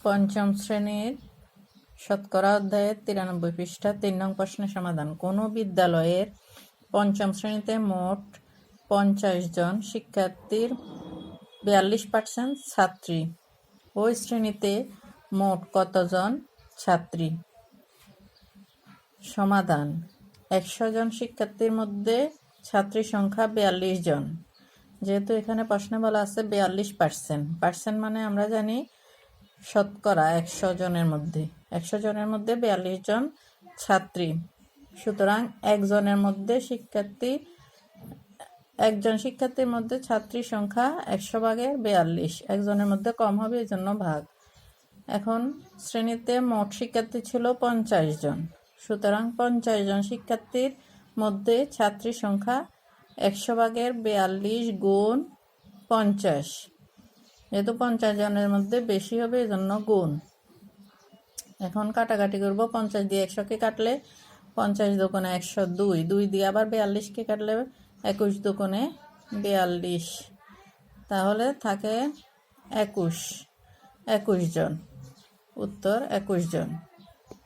পঞ্চম শ্রেণীর শতকরা অধ্যায়ের 93 পৃষ্ঠা 3 নং প্রশ্নের সমাধান। কোনো বিদ্যালয়ের পঞ্চম শ্রেণীতে মোট 50 জন শিক্ষার্থীর 42% ছাত্রী। ওই শ্রেণীতে মোট কতজন ছাত্রী? সমাধান। 100 জন শিক্ষার্থীর মধ্যে ছাত্রী সংখ্যা 42 জন। যেহেতু এখানে প্রশ্নে বলা আছে 42%, পার্সেন্ট মানে আমরা জানি শতকরা। 100 জনের মধ্যে 42 জন ছাত্রী, সুতরাং একজন শিক্ষার্থীর মধ্যে ছাত্রী সংখ্যা 100 ভাগের 42, একজনের মধ্যে কম হবে, এই জন্য ভাগ। এখন শ্রেণীতে মোট শিক্ষার্থী ছিল 50 জন, সুতরাং 50 জন শিক্ষার্থীর মধ্যে ছাত্রী সংখ্যা 100 ভাগের 42 গুণ 50, যেহেতু 50 জনের মধ্যে বেশি হবে এই জন্য গুণ। এখন কাটাকাটি করব। 50 দিয়ে 100কে কাটলে 50 দুগুণে 102, 2 দিয়ে আবার 42কে কাটলে 21 দুগুণে 42, তাহলে থাকে 21 জন। উত্তর 21 জন।